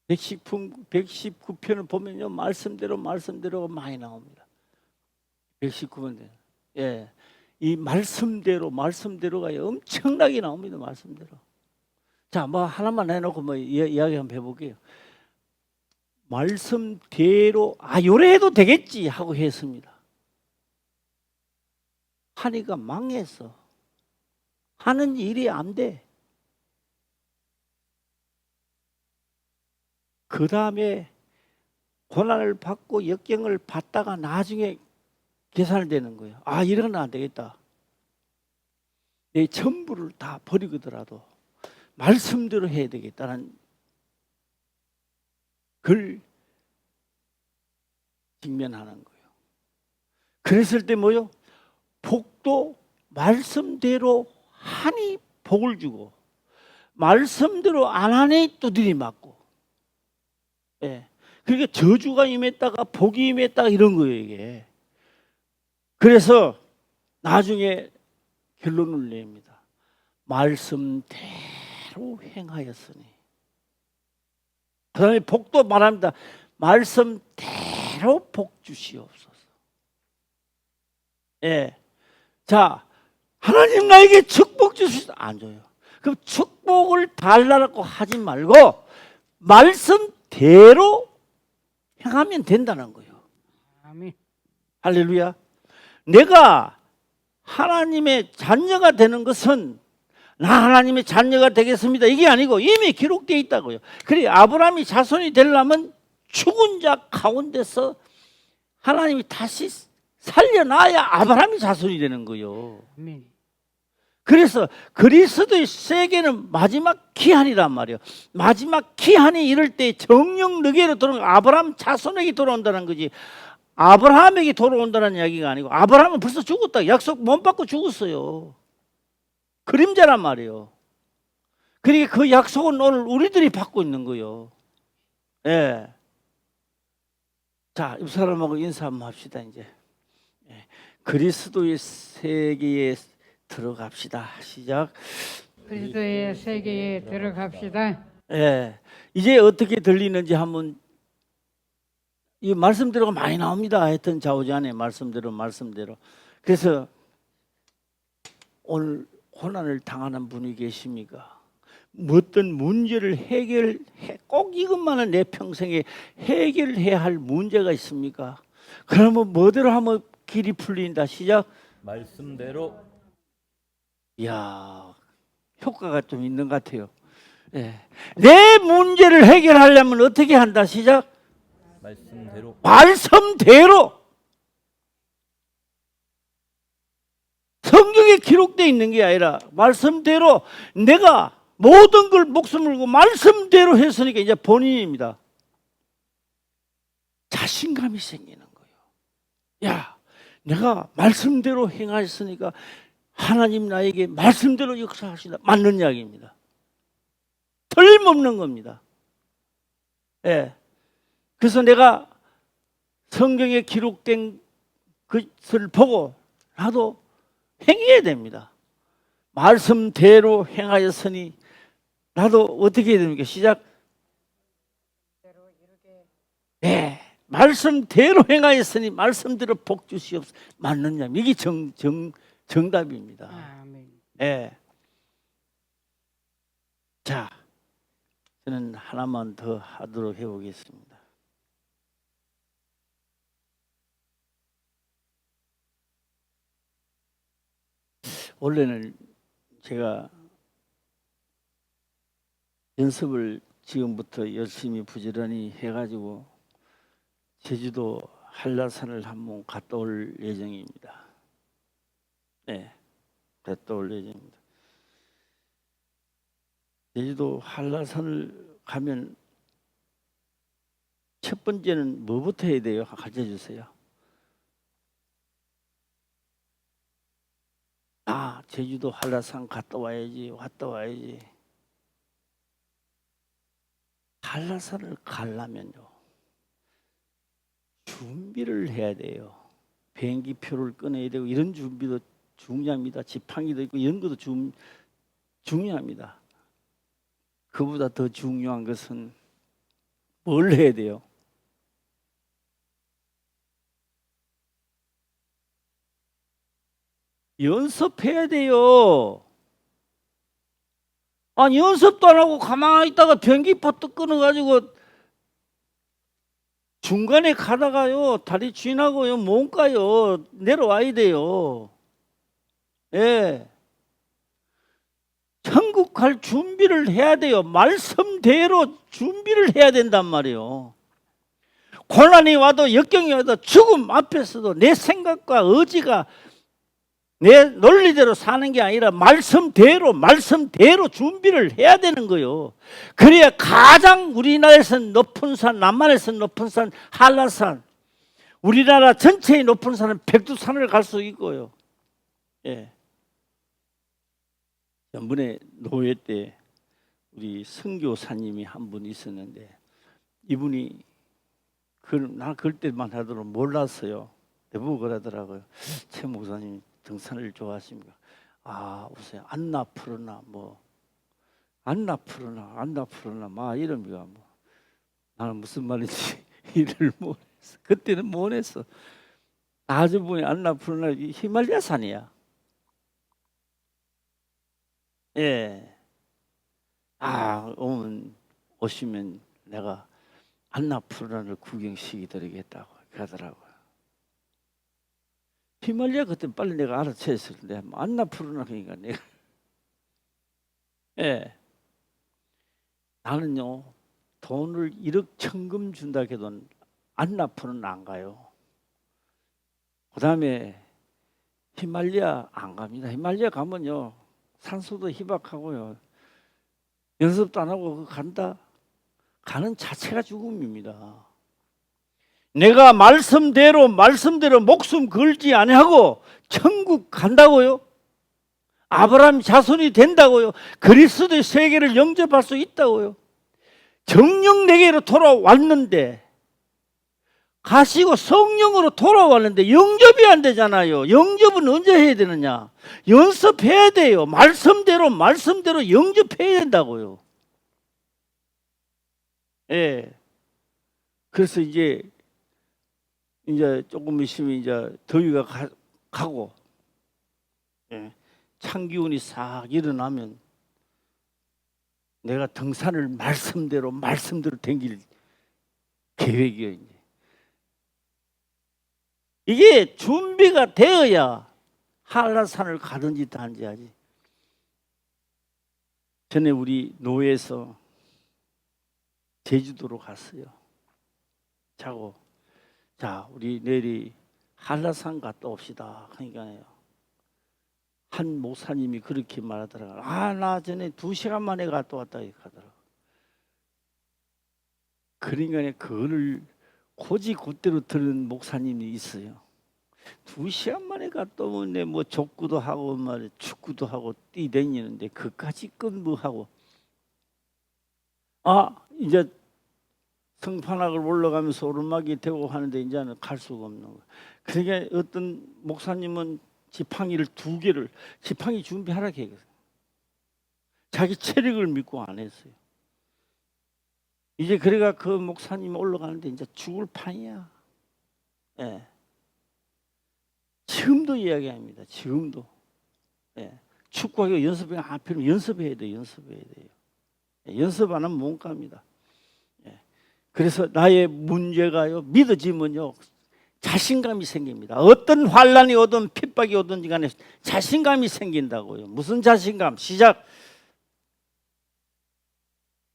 119편을 보면요, 말씀대로가 많이 나옵니다. 119편. 예. 이 말씀대로가 엄청나게 나옵니다. 말씀대로. 자, 뭐 하나만 해놓고 뭐 이야기 한번 해볼게요. 말씀대로 요래 해도 되겠지 하고 했습니다. 하니까 망했어. 하는 일이 안 돼. 그 다음에 고난을 받고 역경을 받다가 나중에 계산을 되는 거예요. 이러면 안 되겠다. 내 전부를 다 버리고더라도 말씀대로 해야 되겠다는 걸 직면하는 거예요. 그랬을 때 뭐요? 복도 말씀대로 하니 복을 주고, 말씀대로 안 하니 두드리 맞고. 예. 그러니까 저주가 임했다가 복이 임했다가 이런 거예요, 이게. 그래서 나중에 결론을 냅니다. 말씀대로 행하였으니. 그 다음에 복도 말합니다. 말씀대로 복 주시옵소서. 예. 자, 하나님 나에게 축복 주시옵소서. 안 줘요. 그럼 축복을 달라고 하지 말고 말씀대로 행하면 된다는 거예요. 아멘. 할렐루야. 내가 하나님의 자녀가 되는 것은 나 하나님의 자녀가 되겠습니다, 이게 아니고 이미 기록되어 있다고요. 그래, 아브라함이 자손이 되려면 죽은 자 가운데서 하나님이 다시 살려놔야 아브라함이 자손이 되는 거예요. 아멘. 그래서 그리스도의 세계는 마지막 기한이란 말이에요. 마지막 기한이 이럴 때 정령 너게로 돌아오는, 아브라함 자손에게 돌아온다는 거지, 아브라함에게 돌아온다는 이야기가 아니고, 아브라함은 벌써 죽었다. 약속 못 받고 죽었어요. 그림자란 말이에요. 그러니까 그 약속은 오늘 우리들이 받고 있는 거예요. 예. 자, 이 사람하고 인사 한번 합시다, 이제. 예. 그리스도의 세계에 들어갑시다. 시작. 그리스도의 세계에 들어갑시다. 예. 이제 어떻게 들리는지 한번, 이 말씀대로가 많이 나옵니다. 하여튼 좌우지간에 말씀대로. 그래서 오늘 고난을 당하는 분이 계십니까? 어떤 문제를 꼭 이것만은 내 평생에 해결해야 할 문제가 있습니까? 그러면 뭐대로 하면 길이 풀린다. 시작. 말씀대로. 이야, 효과가 좀 있는 것 같아요. 예. 내 문제를 해결하려면 어떻게 한다. 시작. 말씀대로. 성경에 기록되어 있는 게 아니라 말씀대로 내가 모든 걸 목숨을 걸고 말씀대로 했으니까 이제 본인입니다. 자신감이 생기는 거예요. 야, 내가 말씀대로 행하였으니까 하나님 나에게 말씀대로 역사하시다. 맞는 이야기입니다. 틀림없는 겁니다. 예. 그래서 내가 성경에 기록된 것을 보고 나도 행해야 됩니다. 말씀대로 행하였으니 나도 어떻게 해야 됩니까? 시작. 네, 말씀대로 행하였으니 말씀대로 복 주시옵소서. 맞느냐? 이게 정답입니다. 아멘. 네. 자, 저는 하나만 더 하도록 해보겠습니다. 원래는 제가 연습을 지금부터 열심히 부지런히 해가지고 제주도 한라산을 한번 갔다 올 예정입니다. 네, 갔다 올 예정입니다. 제주도 한라산을 가면 첫 번째는 뭐부터 해야 돼요? 가르쳐 주세요. 제주도 한라산 갔다 와야지, 왔다 와야지. 한라산을 가려면요, 준비를 해야 돼요. 비행기 표를 끊어야 되고 이런 준비도 중요합니다. 지팡이도 있고 이런 것도 중요합니다. 그보다 더 중요한 것은 뭘 해야 돼요? 연습해야 돼요. 아니 연습도 안 하고 가만히 있다가 비행기 표 끊어가지고 중간에 가다가요 다리 쥐나고요 못 가요. 내려와야 돼요. 예. 천국 갈 준비를 해야 돼요. 말씀대로 준비를 해야 된단 말이에요. 고난이 와도 역경이 와도 죽음 앞에서도 내 생각과 의지가 내 논리대로 사는 게 아니라 말씀대로 준비를 해야 되는 거예요. 그래야 가장 우리나라에서 높은 산, 남한에서 높은 산 한라산, 우리나라 전체의 높은 산은 백두산을 갈 수 있고요. 예. 전번에 노회 때 우리 선교사님이 한 분 있었는데 이분이 나 그럴 때만 하도록 몰랐어요. 대부분 그러더라고요. 최 목사님 등산을 좋아하십니까? 우선 안나푸르나 안나푸르나 막 이럽니다. 나는 무슨 말인지 이해를 못했어. 그때는 못했어. 나중에 보니 안나푸르나 히말라야 산이야. 예. 오시면 내가 안나푸르나를 구경시켜드리겠다고 하더라고요. 히말라야 그때 빨리 내가 알아챘을 텐데 안나푸르나 그러니까 내가 예. 나는요 돈을 1억 천금 준다 해도 안나푸르나 안 가요. 그 다음에 히말라야 안 갑니다. 히말라야 가면요 산소도 희박하고요 연습도 안 하고 간다? 가는 자체가 죽음입니다. 내가 말씀대로 목숨 걸지 아니하고 천국 간다고요? 아브라함 자손이 된다고요? 그리스도의 세계를 영접할 수 있다고요? 정령 내게로 돌아왔는데 가시고 성령으로 돌아왔는데 영접이 안 되잖아요. 영접은 언제 해야 되느냐? 연습해야 돼요. 말씀대로 영접해야 된다고요. 예. 그래서 이제 조금 있으면 이제 더위가 가고 예. 찬 기운이 싹 일어나면 내가 등산을 말씀대로 댕길 계획이에요. 이제. 이게 준비가 되어야 한라산을 가든지 단지 하지. 전에 우리 노회에서 제주도로 갔어요. 자고 자 우리 내일이 한라산 갔다 옵시다. 그러니까요. 한 목사님이 그렇게 말하더라고요. 나 전에 2시간 만에 갔다 왔다 하더라고요. 그러니까 그거를 곧대로 들은 목사님이 있어요. 2시간 만에 갔다 오는데 족구도 하고 축구도 하고 뛰다니는데 그까지 근무하고 이제 성판악을 올라가면서 오르막이 되고 하는데 이제는 갈 수가 없는 거예요. 그러니까 어떤 목사님은 지팡이를 2개를 지팡이 준비하라고 했어요. 자기 체력을 믿고 안 했어요. 이제 그래가 그 목사님이 올라가는데 이제 죽을 판이야. 예. 지금도 이야기합니다. 지금도. 예. 축구하기 연습해야 돼요. 연습해야 돼요. 연습 안 하면 못 갑니다. 그래서 나의 문제가요, 믿어지면요 자신감이 생깁니다. 어떤 환란이 오든 핍박이 오든지 간에 자신감이 생긴다고요. 무슨 자신감? 시작.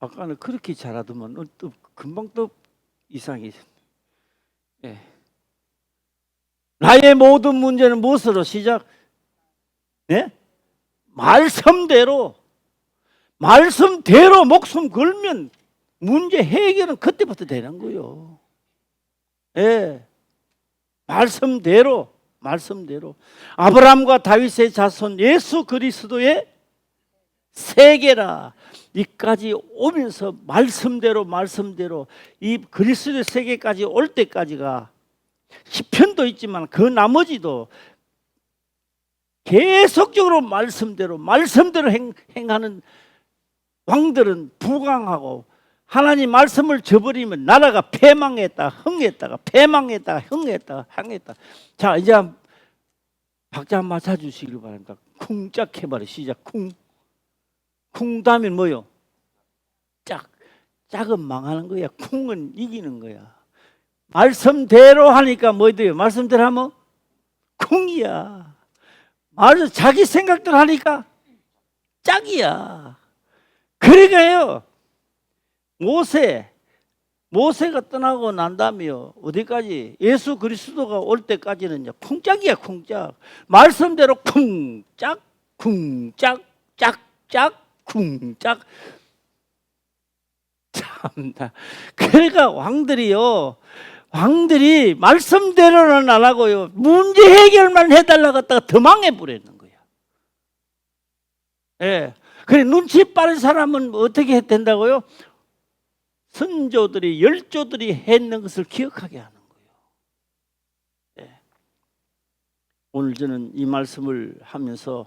아까는 그렇게 잘하더만 또 금방 또 이상이. 나의 모든 문제는 무엇으로? 시작. 말씀대로 목숨 걸면 문제 해결은 그때부터 되는 거예요. 말씀대로 아브라함과 다윗의 자손 예수 그리스도의 세계라. 이까지 오면서 말씀대로 이 그리스도의 세계까지 올 때까지가 시편도 있지만 그 나머지도 계속적으로 말씀대로 행하는 왕들은 부강하고, 하나님 말씀을 저버리면 나라가 패망했다 흥했다가 흥했다. 자, 이제 박자 한번 맞춰주시길 바랍니다. 쿵짝 해봐라. 시작. 쿵 다음에 뭐요? 짝은 망하는 거야. 쿵은 이기는 거야. 말씀대로 하니까 뭐 돼요? 말씀대로 하면 쿵이야. 말을 자기 생각대로 하니까 짝이야. 그러니까요, 모세가 떠나고 난 다음에요, 어디까지? 예수 그리스도가 올 때까지는요 쿵짝이야. 쿵짝. 말씀대로 쿵짝 쿵짝. 참나. 그러니까 왕들이 말씀대로는 안 하고요, 문제 해결만 해달라고 했다가 더 망해버리는 거야. 그래, 눈치 빠른 사람은 어떻게 된다고요? 선조들이 열조들이 했는 것을 기억하게 하는 거예요. 오늘 저는 이 말씀을 하면서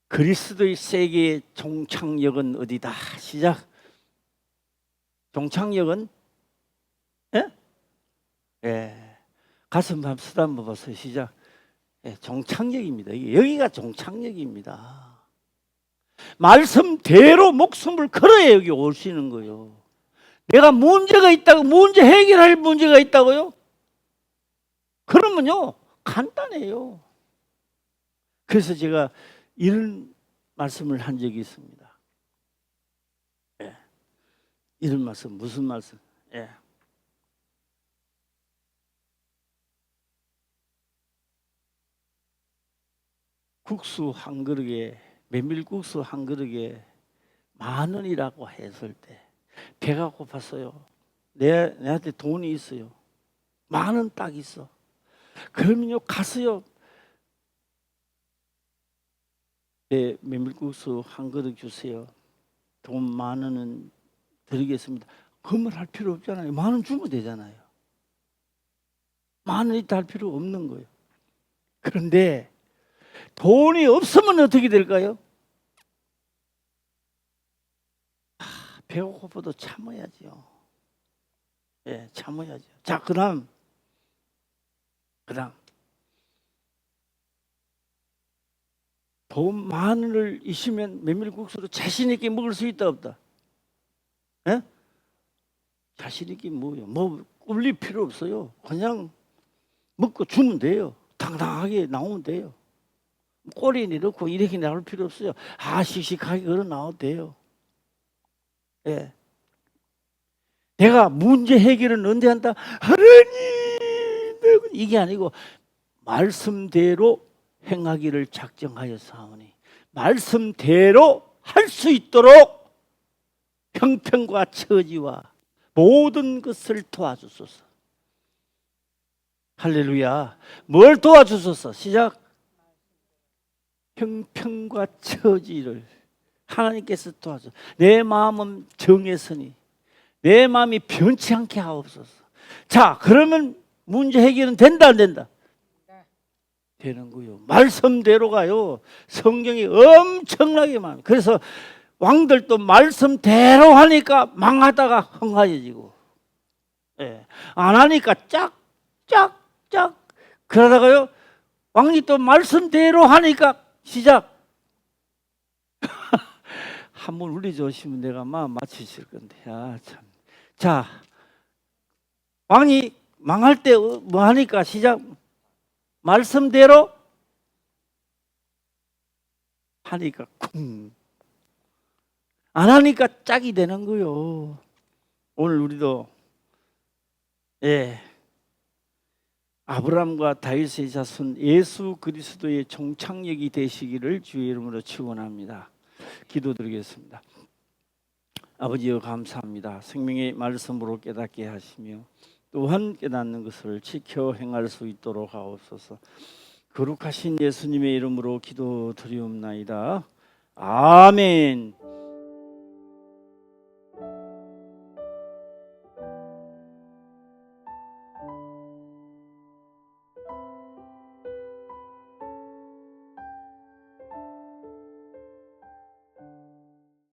그리스도의 세계의 종착역은 어디다? 시작. 종착역은 가슴 한번 쓰다듬어 보세요. 시작. 종착역입니다. 여기가 종착역입니다. 말씀대로 목숨을 걸어야 여기 오시는 거예요. 내가 문제가 있다고, 문제 해결할 문제가 있다고요? 그러면요 간단해요. 그래서 제가 이런 말씀을 한 적이 있습니다. 이런 말씀, 무슨 말씀? 국수 한 그릇에, 메밀국수 한 그릇에 10,000원이라고 했을 때 배가 고팠어요. 내한테 돈이 있어요. 10,000원 딱 있어. 그러면요 가서요, 네, 메밀국수 한 그릇 주세요. 돈 10,000원은 드리겠습니다. 그 말 할 필요 없잖아요. 10,000원 주면 되잖아요. 10,000원 있다 할 필요 없는 거예요. 그런데 돈이 없으면 어떻게 될까요? 배가 고파도 참아야죠. 참아야죠. 자, 그다음 돈 10,000원을 있으면 메밀국수로 자신 있게 먹을 수 있다 없다? 자신 있게 뭐 꿀릴 필요 없어요. 그냥 먹고 주면 돼요. 당당하게 나오면 돼요. 꼬리에 넣고 이렇게 나올 필요 없어요. 씩씩하게 걸어 나와도 돼요. 내가 문제 해결은 언제 한다? 하나님, 이게 아니고 말씀대로 행하기를 작정하여 사오니 말씀대로 할 수 있도록 형편과 처지와 모든 것을 도와주소서. 할렐루야. 뭘 도와주소서? 시작. 형편과 처지를 하나님께서 도와줘. 내 마음은 정했으니 내 마음이 변치 않게 하옵소서. 자, 그러면 문제 해결은 된다 안 된다? 되는 거요. 말씀대로 가요. 성경이 엄청나게 많아요. 그래서 왕들도 말씀대로 하니까 망하다가 흥하여지고, 안 하니까 짝짝짝 그러다가요 왕이 또 말씀대로 하니까 시작 한번 울려주시면 내가 마음 맞추실 건데. 아, 참. 자, 왕이 망할 때 뭐 하니까 시작 말씀대로 하니까 쿵. 안 하니까 짝이 되는 거요. 오늘 우리도 아브라함과 다윗의 자손 예수 그리스도의 종착역이 되시기를 주의 이름으로 축원합니다. 기도드리겠습니다. 아버지여 감사합니다. 생명의 말씀으로 깨닫게 하시며 또한 깨닫는 것을 지켜 행할 수 있도록 하옵소서. 거룩하신 예수님의 이름으로 기도드리옵나이다. 아멘.